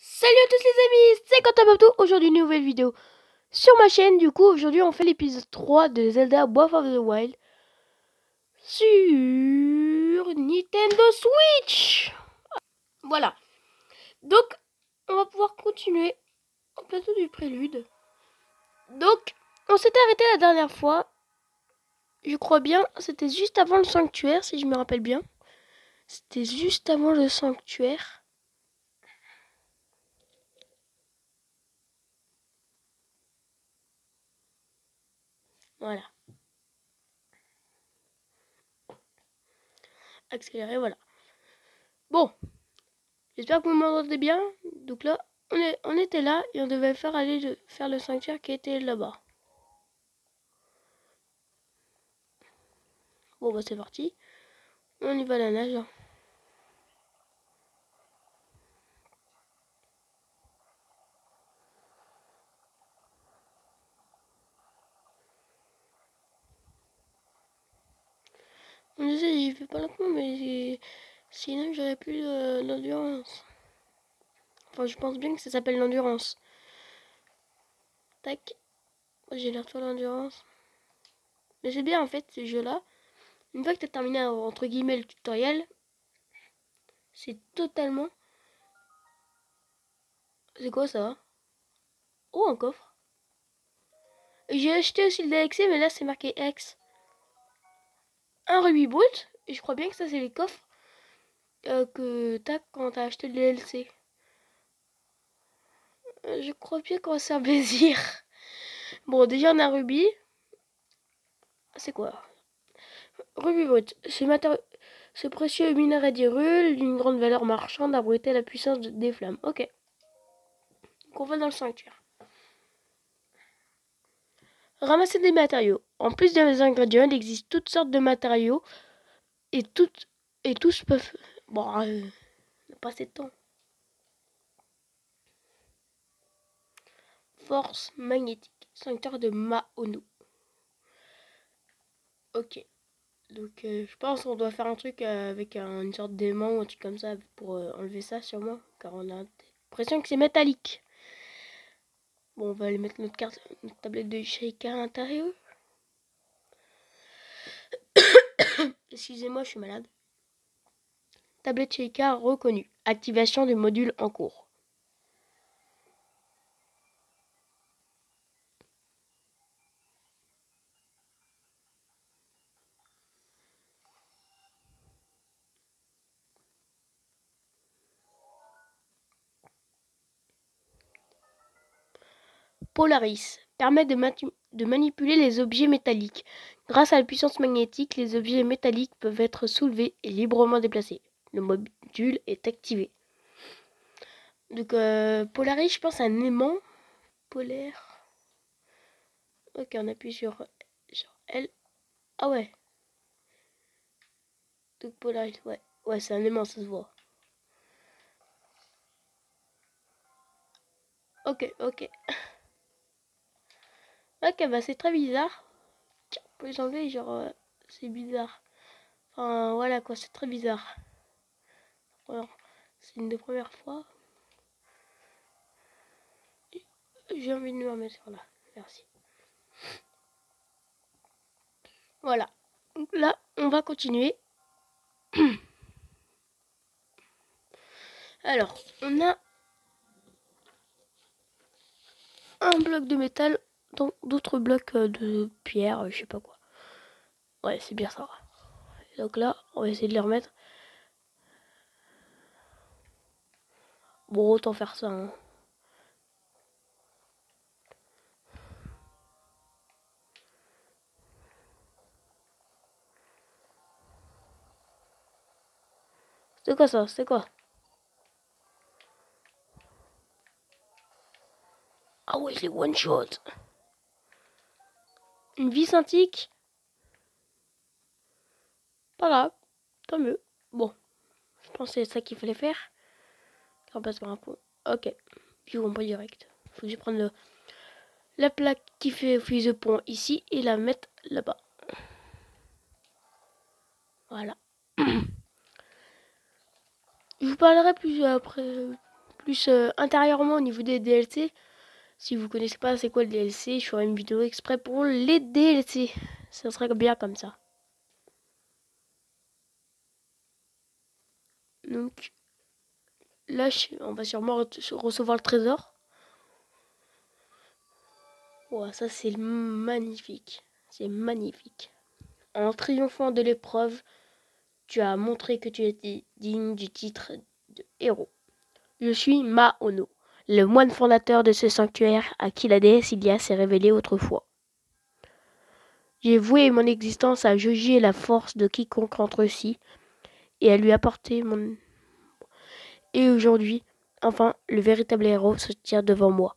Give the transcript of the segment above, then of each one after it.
Salut à tous les amis, c'est Quentin Babdo. Aujourd'hui une nouvelle vidéo sur ma chaîne. Du coup aujourd'hui on fait l'épisode 3 de Zelda Breath of the Wild sur Nintendo Switch. Voilà, donc on va pouvoir continuer au plateau du prélude. Donc on s'était arrêté la dernière fois, je crois bien, c'était juste avant le sanctuaire si je me rappelle bien. C'était juste avant le sanctuaire. Voilà. Accélérer, voilà. Bon, j'espère que vous m'entendez bien. Donc là, on était là et on devait faire faire le sanctuaire qui était là-bas. Bon bah c'est parti. On y va à la nage. Je sais, j'y fais pas lentement, mais sinon j'aurais plus l'endurance. Enfin, je pense bien que ça s'appelle l'endurance. Tac. J'ai l'air de l'endurance. Mais c'est bien en fait ce jeu-là. Une fois que tu as terminé entre guillemets le tutoriel, c'est totalement. C'est quoi ça? Oh, un coffre. J'ai acheté aussi le DXC, mais là c'est marqué X. Un rubis brut. Et je crois bien que ça c'est les coffres que t'as quand t'as acheté le DLC. Je crois bien qu'on va se faire plaisir. Bon, déjà on a rubis. C'est quoi? Rubis brut. Ce précieux minerai d'Hyrule, d'une grande valeur marchande, abritait la puissance des flammes. Ok. Donc on va dans le sanctuaire. Ramasser des matériaux. En plus des ingrédients, il existe toutes sortes de matériaux et tous peuvent. Bon, on n'a pas assez de temps. Force magnétique. Sanctuaire de Maono. Ok. Donc je pense qu'on doit faire un truc avec une sorte d'aimant ou un truc comme ça pour enlever ça sûrement. Car on a l'impression que c'est métallique. Bon, on va aller mettre notre tablette de Sheikah à l'intérieur. Excusez-moi, je suis malade. Tablette Sheikah reconnue. Activation du module en cours. Polaris permet de manipuler les objets métalliques. Grâce à la puissance magnétique, les objets métalliques peuvent être soulevés et librement déplacés. Le module est activé. Donc Polaris, je pense à un aimant polaire. Ok, on appuie sur L. Ah ouais. Donc Polaris, ouais. Ouais, c'est un aimant, ça se voit. Ok, ok. Ok, bah c'est très bizarre. Tiens, on peut les enlever, genre, c'est bizarre. Enfin, voilà quoi, c'est très bizarre. Alors, c'est une des premières fois. J'ai envie de me remettre sur là. Merci. Voilà. Donc là, on va continuer. Alors, on a un bloc de métal, d'autres blocs de pierre, je sais pas quoi. Ouais, c'est bien ça. Donc là, on va essayer de les remettre. Bon, autant faire ça. Hein. C'est quoi ça? C'est quoi? Ah ouais, c'est one shot. Une vis antique. Pas grave. Tant mieux. Bon, je pense que c'est ça qu'il fallait faire. On passe par un coup. Ok. Puis on peut direct. Faut que je prenne la plaque qui fait office de pont ici et la mettre là-bas. Voilà. Je vous parlerai plus intérieurement au niveau des DLC. Si vous connaissez pas c'est quoi le DLC, je ferai une vidéo exprès pour les DLC. Ça serait bien comme ça. Donc là, on va sûrement recevoir le trésor. Wow, ça c'est magnifique. C'est magnifique. En triomphant de l'épreuve, tu as montré que tu étais digne du titre de héros. Je suis Maono, le moine fondateur de ce sanctuaire à qui la déesse Ilia s'est révélée autrefois. J'ai voué mon existence à juger la force de quiconque entre ci et à lui apporter mon... Et aujourd'hui, enfin, le véritable héros se tient devant moi.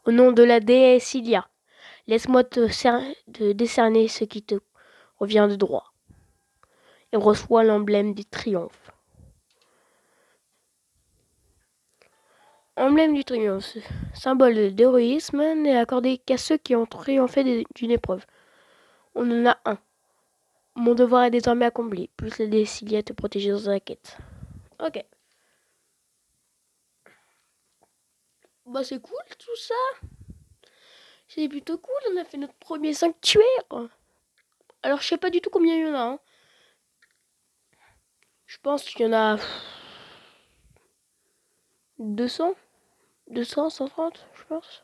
Au nom de la déesse Ilia, laisse-moi te décerner ce qui te revient de droit. Et reçois l'emblème du triomphe. Emblème du triomphe, symbole d'héroïsme, n'est accordé qu'à ceux qui ont triomphé d'une épreuve. On en a un. Mon devoir est désormais accompli, plus la déesse Ilia te protéger dans la quête. Ok. Bah c'est cool tout ça. C'est plutôt cool, on a fait notre premier sanctuaire. Alors je sais pas du tout combien il y en a. Hein. Je pense qu'il y en a 200, 130, je pense.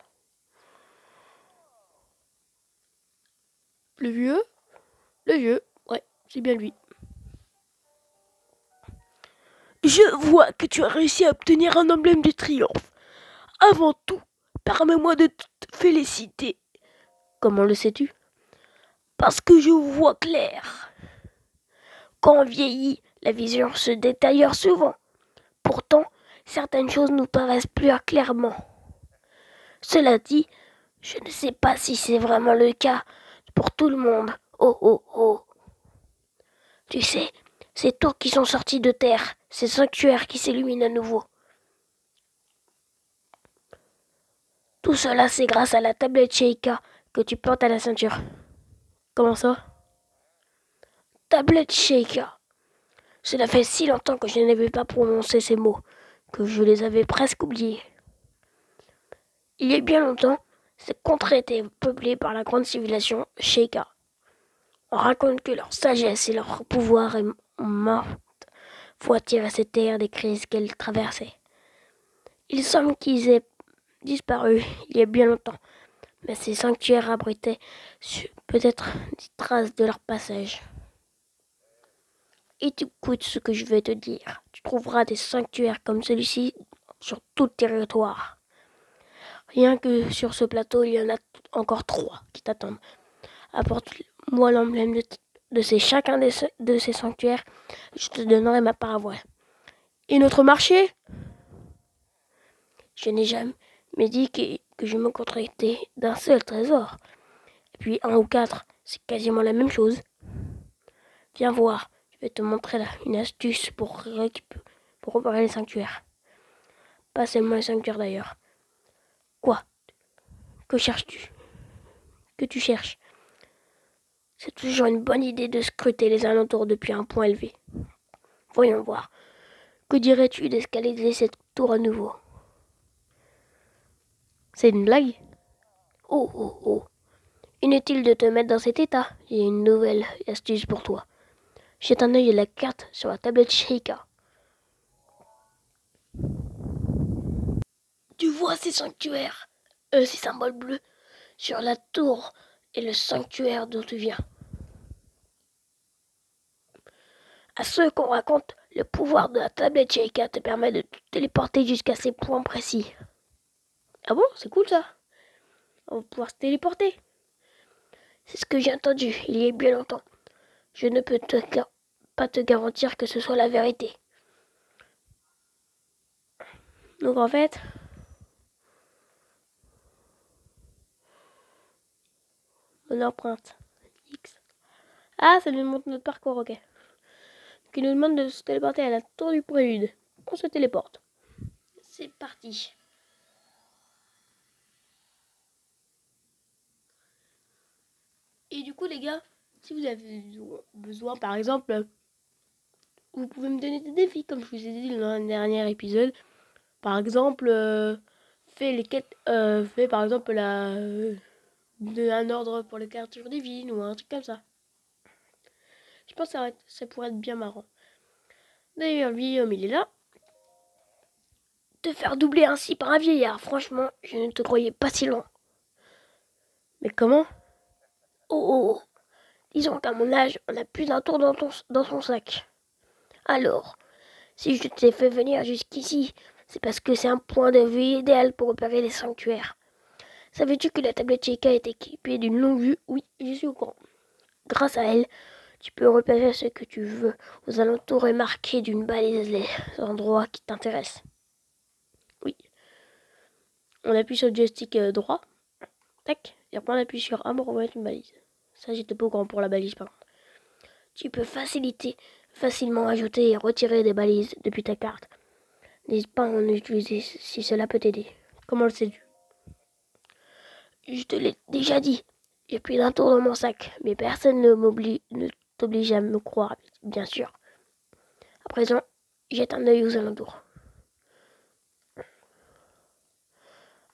Le vieux, ouais, c'est bien lui. Je vois que tu as réussi à obtenir un emblème de triomphe. Avant tout, permets-moi de te féliciter. Comment le sais-tu? Parce que je vois clair. Quand on vieillit, la vision se détériore souvent. Pourtant, certaines choses nous paraissent plus clairement. Cela dit, je ne sais pas si c'est vraiment le cas pour tout le monde. Oh oh oh. Tu sais, ces tours qui sont sortis de terre, ces sanctuaires qui s'illuminent à nouveau. Tout cela, c'est grâce à la tablette Sheikah que tu portes à la ceinture. Comment ça? Tablette Sheikah. Cela fait si longtemps que je n'avais pas prononcé ces mots, que je les avais presque oubliés. Il y a bien longtemps, cette contrée était peuplée par la grande civilisation Sheikah. On raconte que leur sagesse et leur pouvoir ont maintes fois tiré cette terre des crises qu'elle traversait. Il semble qu'ils aient disparu il y a bien longtemps, mais ces sanctuaires abritaient peut-être des traces de leur passage. Et tu écoutes ce que je vais te dire. Tu trouveras des sanctuaires comme celui-ci sur tout le territoire. Rien que sur ce plateau, il y en a encore 3 qui t'attendent. Apporte-moi l'emblème de chacun de ces sanctuaires. Je te donnerai ma part à voir. Et notre marché? Je n'ai jamais dit que je me contentais d'un seul trésor. Et puis 1 ou 4, c'est quasiment la même chose. Viens voir, je vais te montrer là une astuce pour repérer les sanctuaires. Pas seulement les sanctuaires d'ailleurs. Quoi? Que cherches-tu? Que tu cherches? C'est toujours une bonne idée de scruter les alentours depuis un point élevé. Voyons voir. Que dirais-tu d'escalader cette tour à nouveau? C'est une blague? Oh oh oh. Inutile de te mettre dans cet état. J'ai une nouvelle astuce pour toi. Jette un œil à la carte sur la tablette Sheikah. Tu vois ces sanctuaires, ces symboles bleus sur la tour et le sanctuaire d'où tu viens. À ceux qu'on raconte, le pouvoir de la tablette Sheikah te permet de te téléporter jusqu'à ces points précis. Ah bon, c'est cool ça. On va pouvoir se téléporter. C'est ce que j'ai entendu il y a bien longtemps. Je ne peux pas te garantir que ce soit la vérité. Donc en fait, mon empreinte X. Ah, ça nous montre notre parcours, ok. Donc il nous demande de se téléporter à la tour du prélude. On se téléporte. C'est parti. Et du coup les gars, si vous avez besoin par exemple vous pouvez me donner des défis, comme je vous ai dit dans le dernier épisode. Par exemple, fais les quêtes, fais par exemple un ordre pour les créatures divines ou un truc comme ça. Je pense que ça pourrait être bien marrant. D'ailleurs, le vieil homme, il est là. Te faire doubler ainsi par un vieillard, franchement, je ne te croyais pas si loin. Mais comment? Oh, disons qu'à mon âge, on a plus d'un tour dans son sac. Alors, si je t'ai fait venir jusqu'ici, c'est parce que c'est un point de vue idéal pour repérer les sanctuaires. Savais-tu que la tablette Sheikah est équipée d'une longue vue? Oui, je suis au courant. Grâce à elle, tu peux repérer ce que tu veux aux alentours et marquer d'une balise les endroits qui t'intéressent. Oui. On appuie sur le joystick droit. Tac. Et après on appuie sur A pour remettre une balise. Ça, j'étais pas au courant pour la balise, par contre. Tu peux facilement ajouter et retirer des balises depuis ta carte. N'hésite pas à en utiliser si cela peut t'aider. Comment le sais-tu? Je te l'ai déjà dit. J'ai pris d'un tour dans mon sac, mais personne ne t'oblige à me croire, bien sûr. À présent, jette un œil aux alentours.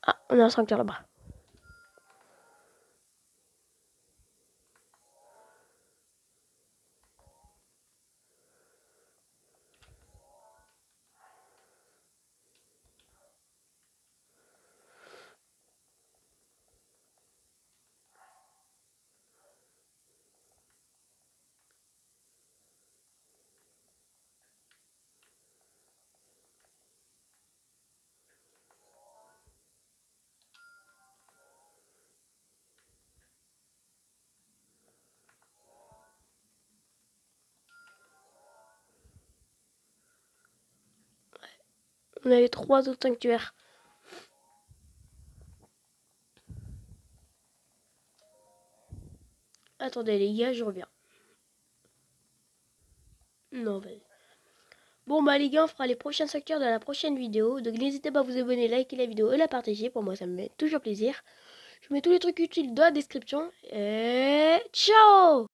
Ah, on a un sanctuaire là-bas. On avait 3 autres sanctuaires. Attendez les gars, je reviens. Non, vas-y. Bon bah les gars, on fera les prochains sanctuaires dans la prochaine vidéo. Donc n'hésitez pas à vous abonner, liker la vidéo et la partager. Pour moi, ça me fait toujours plaisir. Je mets tous les trucs utiles dans la description. Et ciao!